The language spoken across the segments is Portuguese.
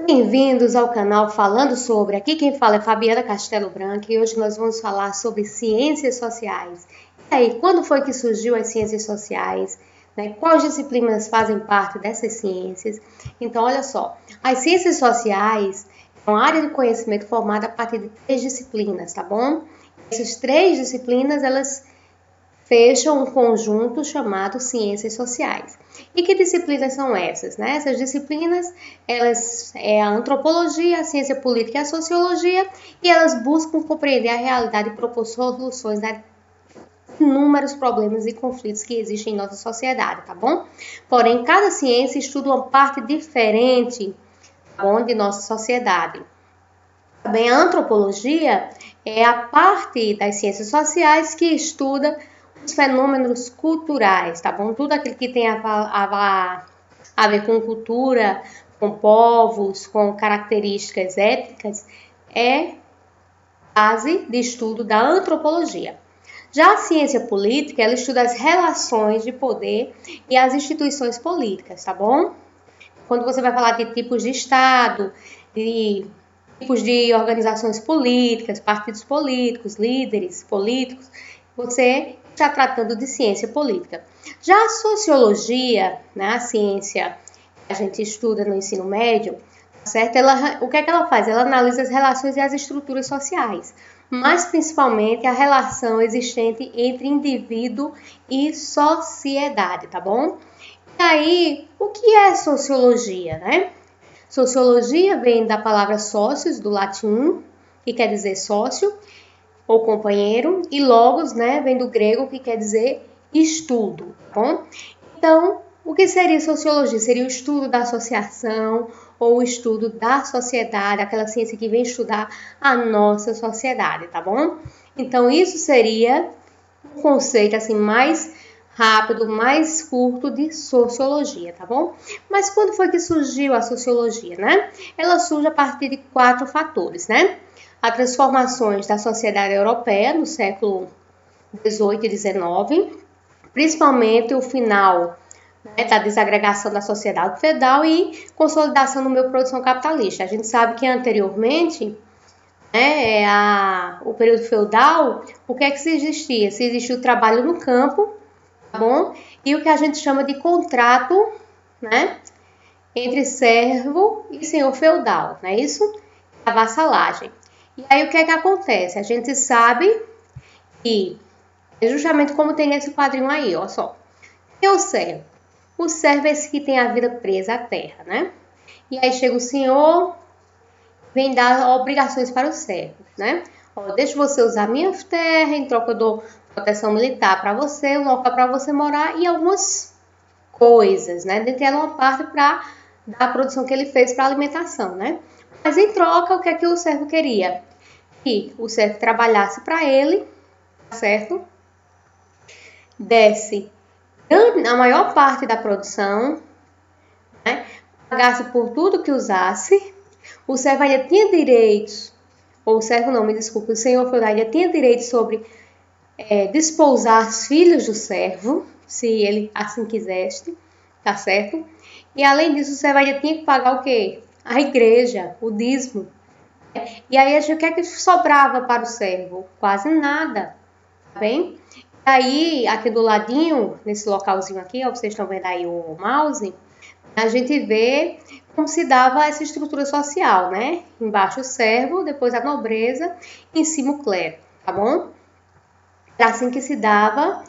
Bem-vindos ao canal Falando Sobre. Aqui quem fala é Fabiana Castelo Branco e hoje nós vamos falar sobre ciências sociais. E aí, quando foi que surgiu as ciências sociais? Quais disciplinas fazem parte dessas ciências? Então, olha só, as ciências sociais é uma área de conhecimento formada a partir de 3 disciplinas, tá bom? Essas 3 disciplinas, elas fecham um conjunto chamado ciências sociais. E que disciplinas são essas? Essas disciplinas, elas é a antropologia, a ciência política e a sociologia, e elas buscam compreender a realidade e propor soluções a inúmeros problemas e conflitos que existem em nossa sociedade, tá bom? Porém, cada ciência estuda uma parte diferente, tá bom, de nossa sociedade. Também a antropologia é a parte das ciências sociais que estuda os fenômenos culturais, tá bom? Tudo aquilo que tem a ver com cultura, com povos, com características étnicas, é base de estudo da antropologia. Já a ciência política, ela estuda as relações de poder e as instituições políticas, tá bom? Quando você vai falar de tipos de Estado, de tipos de organizações políticas, partidos políticos, líderes políticos, você está tratando de ciência política. Já a sociologia, a ciência que a gente estuda no ensino médio, certo? O que é que ela faz? Ela analisa as relações e as estruturas sociais, mas principalmente a relação existente entre indivíduo e sociedade, tá bom? E aí, o que é sociologia, Sociologia vem da palavra socius, do latim, que quer dizer sócio ou companheiro, e logos, vem do grego, que quer dizer estudo, tá bom? Então, o que seria sociologia? Seria o estudo da associação ou o estudo da sociedade, aquela ciência que vem estudar a nossa sociedade, tá bom? Então, isso seria um conceito assim mais rápido, mais curto de sociologia, tá bom? Mas quando foi que surgiu a sociologia, Ela surge a partir de 4 fatores, As transformações da sociedade europeia no século 18 e 19, principalmente o final da desagregação da sociedade feudal e consolidação do meio de produção capitalista. A gente sabe que anteriormente, o período feudal, o que é que se existia? Se existia o trabalho no campo, tá bom? E o que a gente chama de contrato, entre servo e senhor feudal, não é isso? A vassalagem. E aí o que é que acontece? A gente sabe que é justamente como tem nesse quadrinho aí, ó só. E o servo? O servo é esse que tem a vida presa à terra, E aí chega o senhor, vem dar obrigações para o servo, Ó, deixa você usar minha terra, em troca eu dou proteção militar para você, um local para você morar e algumas coisas, Dentre elas uma parte para da produção que ele fez para alimentação, Mas em troca, o que é que o servo queria? Que o servo trabalhasse para ele, certo? Desse a maior parte da produção, pagasse por tudo que usasse, o servo ainda tinha direitos, ou o servo não, me desculpe, o senhor feudal ainda tinha direitos sobre desposar os filhos do servo, se ele assim quisesse, tá certo? E além disso, o servo ainda tinha que pagar o quê? A igreja, o dízimo. E aí, o que é que sobrava para o servo? Quase nada, tá bem? E aí, aqui do ladinho, nesse localzinho aqui, ó, vocês estão vendo aí o mouse, a gente vê como se dava essa estrutura social, Embaixo o servo, depois a nobreza, em cima o clero, tá bom? Era assim que se dava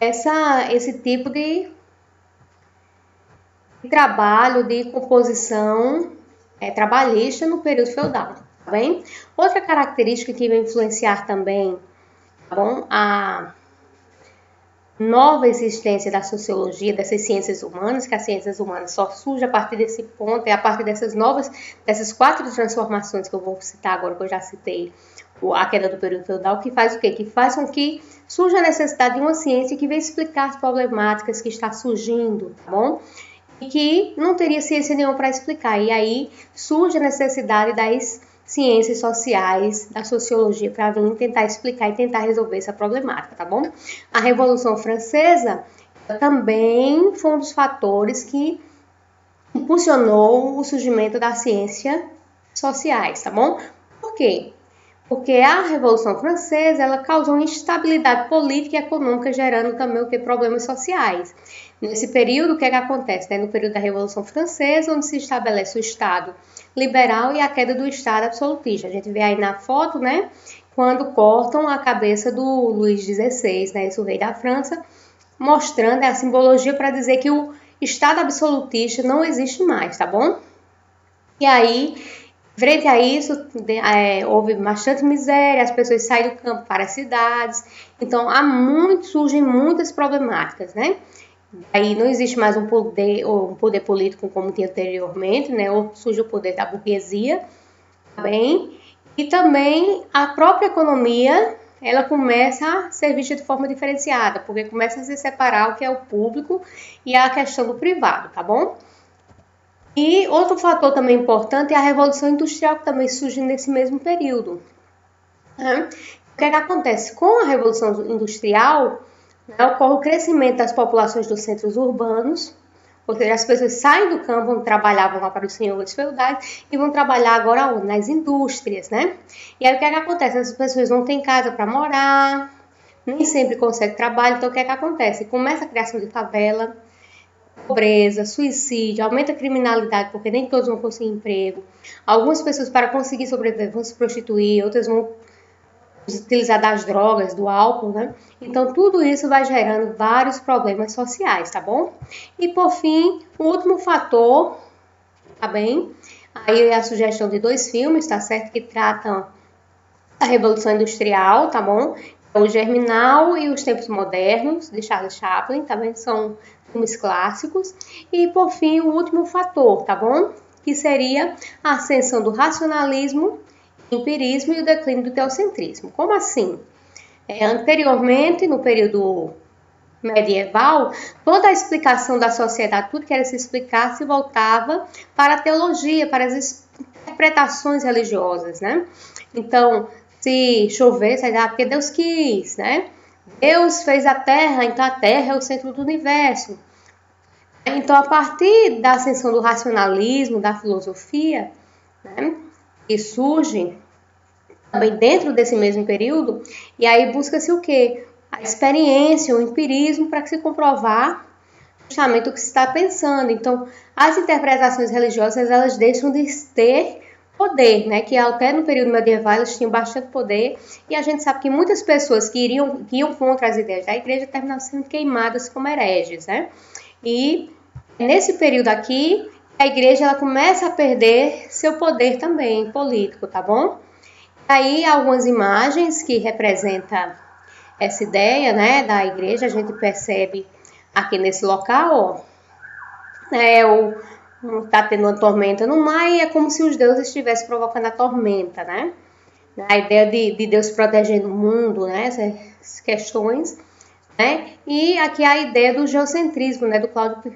esse tipo de trabalho, de composição trabalhista no período feudal, tá bem? Outra característica que vai influenciar também, tá bom? A nova existência da sociologia, dessas ciências humanas, que as ciências humanas só surge a partir desse ponto, é a partir dessas 4 transformações que eu vou citar agora, que eu já citei, a queda do período feudal, que faz o quê? Que faz com que surja a necessidade de uma ciência que venha explicar as problemáticas que está surgindo, tá bom? E que não teria ciência nenhuma para explicar. E aí surge a necessidade das ciências sociais, da sociologia, para vir tentar explicar e tentar resolver essa problemática, tá bom? A Revolução Francesa também foi um dos fatores que impulsionou o surgimento das ciências sociais, tá bom? Por quê? Porque a Revolução Francesa, ela causou instabilidade política e econômica, gerando também o que? Problemas sociais. Nesse período, o que é que acontece? Né? No período da Revolução Francesa, onde se estabelece o Estado liberal e a queda do Estado absolutista. A gente vê aí na foto, né? Quando cortam a cabeça do Luís XVI, né? Esse o rei da França, mostrando a simbologia para dizer que o Estado absolutista não existe mais, tá bom? E aí, frente a isso, houve bastante miséria, as pessoas saem do campo para as cidades, então surgem muitas problemáticas, né? Aí não existe mais um poder político como tinha anteriormente, né? Ou surge o poder da burguesia, também, e também a própria economia, ela começa a ser vista de forma diferenciada, porque começa a se separar o que é o público e a questão do privado, tá bom? E outro fator também importante é a Revolução Industrial, que também surge nesse mesmo período. Né? O que é que acontece? Com a Revolução Industrial, né, ocorre o crescimento das populações dos centros urbanos, ou seja, as pessoas saem do campo onde trabalhavam lá para os senhores feudais e vão trabalhar agora onde? Nas indústrias, né? E aí o que é que acontece? As pessoas não têm casa para morar, nem sempre conseguem trabalho, então o que é que acontece? Começa a criação de favela, pobreza, suicídio, aumenta a criminalidade, porque nem todos vão conseguir emprego. Algumas pessoas, para conseguir sobreviver, vão se prostituir, outras vão utilizar das drogas, do álcool, né? Então, tudo isso vai gerando vários problemas sociais, tá bom? E, por fim, o último fator, tá bem? Aí é a sugestão de 2 filmes, tá certo? Que tratam a Revolução Industrial, tá bom? O Germinal e os Tempos Modernos, de Charles Chaplin, também são filmes clássicos. E, por fim, o último fator, tá bom? Que seria a ascensão do racionalismo, empirismo e o declínio do teocentrismo. Como assim? Anteriormente, no período medieval, toda a explicação da sociedade, tudo que era se explicar, se voltava para a teologia, para as interpretações religiosas, né? Então, se chovesse, porque Deus quis, né? Deus fez a Terra, então a Terra é o centro do universo. Então, a partir da ascensão do racionalismo, da filosofia, né, que surge também dentro desse mesmo período, e aí busca-se o quê? A experiência, o empirismo, para se comprovar justamente o que se está pensando. Então, as interpretações religiosas, elas deixam de ter poder, né? Que até no período medieval eles tinham bastante poder, e a gente sabe que muitas pessoas que iam contra as ideias da igreja terminavam sendo queimadas como hereges, né? E nesse período aqui, a igreja ela começa a perder seu poder também político, tá bom? Aí algumas imagens que representam essa ideia, né, da igreja, a gente percebe aqui nesse local, ó, tá tendo uma tormenta no mar e é como se os deuses estivessem provocando a tormenta, né? A ideia de Deus protegendo o mundo, né, essas questões, né? E aqui a ideia do geocentrismo, né, do Cláudio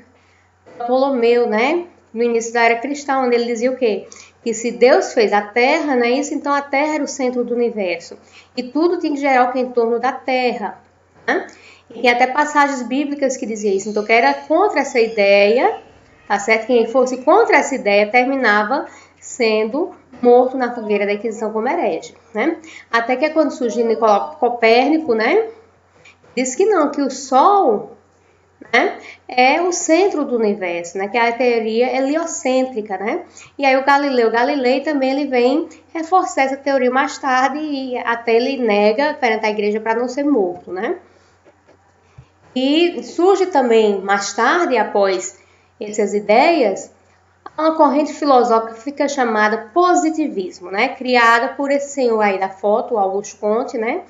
Ptolomeu, né, no início da era cristã, onde ele dizia o quê? Que se Deus fez a Terra, né, isso, então a Terra era o centro do universo. E tudo tinha que gerar o que em torno da Terra. Né? E tem até passagens bíblicas que diziam isso. Então, quem era contra essa ideia, tá certo? Quem fosse contra essa ideia terminava sendo morto na fogueira da Inquisição como herege. Né? Até que é quando surgiu Nicolau Copérnico, né, disse que não, que o Sol, né, é o centro do universo, né, que é a teoria heliocêntrica, né? E aí o Galileu Galilei também ele vem reforçar essa teoria mais tarde e até ele nega perante a igreja para não ser morto, né? E surge também mais tarde, após essas ideias, uma corrente filosófica chamada positivismo, né? Criada por esse senhor aí da foto, Auguste Comte, né?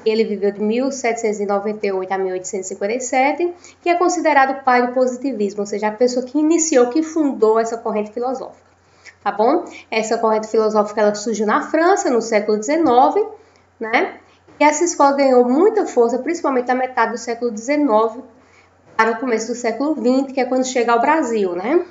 Ele viveu de 1798 a 1857, que é considerado o pai do positivismo, ou seja, a pessoa que iniciou, que fundou essa corrente filosófica, tá bom? Essa corrente filosófica ela surgiu na França no século XIX, né? E essa escola ganhou muita força, principalmente na metade do século XIX para o começo do século XX, que é quando chega ao Brasil, né?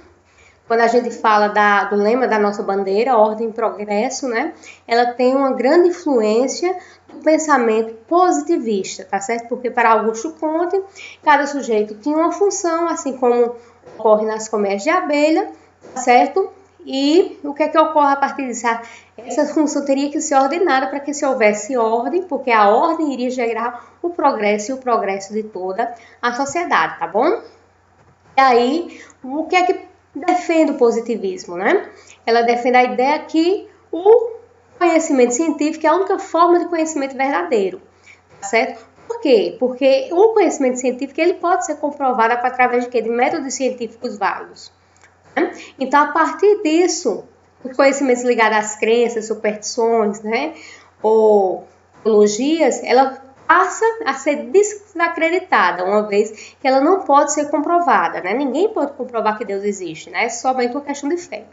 Quando a gente fala do lema da nossa bandeira, ordem e progresso, né? Ela tem uma grande influência do pensamento positivista, tá certo? Porque para Augusto Comte, cada sujeito tinha uma função, assim como ocorre nas colmeias de abelha, tá certo? E o que é que ocorre a partir disso? Essa função teria que ser ordenada para que se houvesse ordem, porque a ordem iria gerar o progresso e o progresso de toda a sociedade, tá bom? E aí, o que é que defende o positivismo, né? Ela defende a ideia que o conhecimento científico é a única forma de conhecimento verdadeiro, tá certo? Por quê? Porque o conhecimento científico ele pode ser comprovado através de quê? De métodos científicos válidos. Né? Então, a partir disso, os conhecimentos ligados às crenças, superstições, né, ou teologias, ela passa a ser desacreditada, uma vez que ela não pode ser comprovada, né? Ninguém pode comprovar que Deus existe, né? É somente uma questão de fé.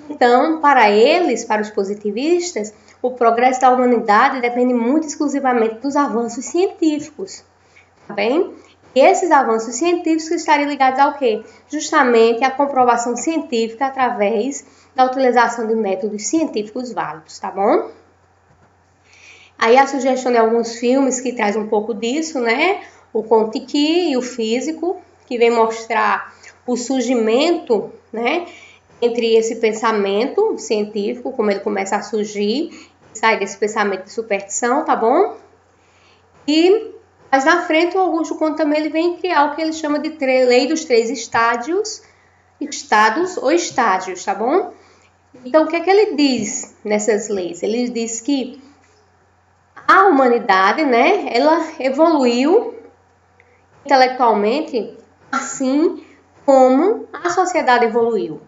Então, para eles, para os positivistas, o progresso da humanidade depende muito exclusivamente dos avanços científicos, tá bem? E esses avanços científicos estariam ligados ao quê? Justamente à comprovação científica através da utilização de métodos científicos válidos, tá bom? Aí a sugestão de alguns filmes que traz um pouco disso, né? O Kon-Tiki e o Físico, que vem mostrar o surgimento, né? Entre esse pensamento científico, como ele começa a surgir, sai desse pensamento de superstição, tá bom? E mais na frente o Augusto Conte também ele vem criar o que ele chama de lei dos 3 estados ou estágios, tá bom? Então o que é que ele diz nessas leis? Ele diz que a humanidade, né, ela evoluiu intelectualmente assim como a sociedade evoluiu.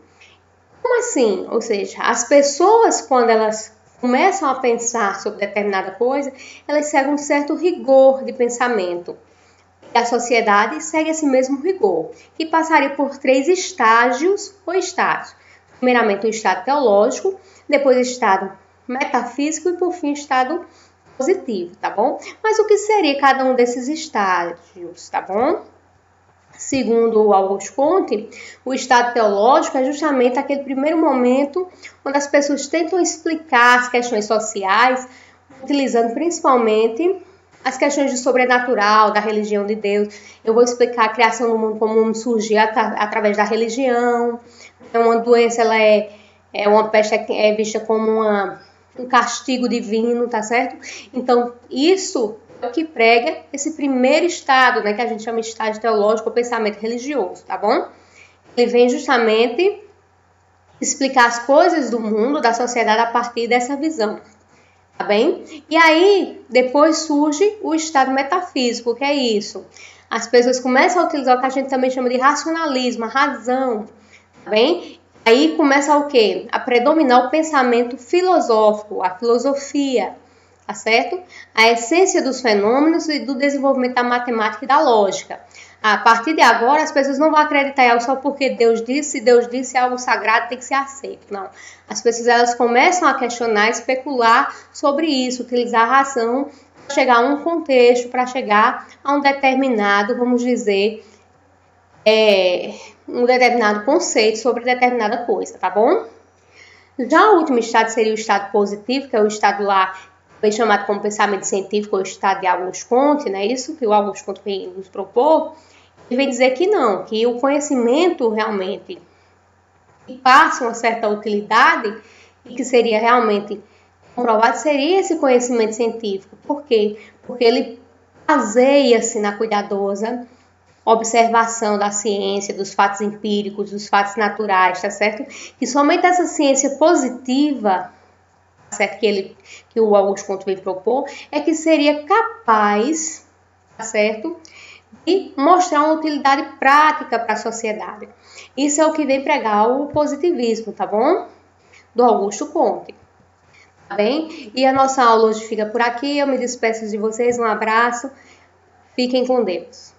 Como assim? Ou seja, as pessoas, quando elas começam a pensar sobre determinada coisa, elas seguem um certo rigor de pensamento. E a sociedade segue esse mesmo rigor, que passaria por 3 estágios ou estágios. Primeiramente, o estado teológico, depois o estado metafísico e, por fim, o estado positivo, tá bom? Mas o que seria cada um desses estágios, tá bom? Segundo o Augusto Conte, o estado teológico é justamente aquele primeiro momento onde as pessoas tentam explicar as questões sociais, utilizando principalmente as questões do sobrenatural, da religião de Deus. Eu vou explicar a criação do mundo, como o mundo surgiu através da religião. Então, uma doença ela é uma peste é vista como um castigo divino, tá certo? Então, isso que prega esse primeiro estado, né, que a gente chama de estado teológico ou pensamento religioso, tá bom? Ele vem justamente explicar as coisas do mundo, da sociedade a partir dessa visão, tá bem? E aí, depois surge o estado metafísico, que é isso. As pessoas começam a utilizar o que a gente também chama de racionalismo, a razão, tá bem? Aí começa o quê? A predominar o pensamento filosófico, a filosofia, tá certo? A essência dos fenômenos e do desenvolvimento da matemática e da lógica. A partir de agora, as pessoas não vão acreditar em algo só porque Deus disse algo sagrado tem que ser aceito. Não. As pessoas elas começam a questionar, especular sobre isso, utilizar a razão para chegar a um contexto, para chegar a um determinado, vamos dizer, um determinado conceito sobre determinada coisa, tá bom? Já o último estado seria o estado positivo, que é o estado lá bem chamado como pensamento científico, ou estado de Augusto Conte, né? Isso que o Augusto Conte vem nos propor. Ele vem dizer que não, que o conhecimento realmente que passa uma certa utilidade e que seria realmente comprovado seria esse conhecimento científico. Por quê? Porque ele baseia-se na cuidadosa observação da ciência, dos fatos empíricos, dos fatos naturais, tá certo? Que somente essa ciência positiva, certo? Que o Augusto Conte vem propor, é que seria capaz, tá certo? De mostrar uma utilidade prática para a sociedade. Isso é o que vem pregar o positivismo, tá bom? Do Augusto Conte. Tá bem? E a nossa aula hoje fica por aqui. Eu me despeço de vocês. Um abraço. Fiquem com Deus.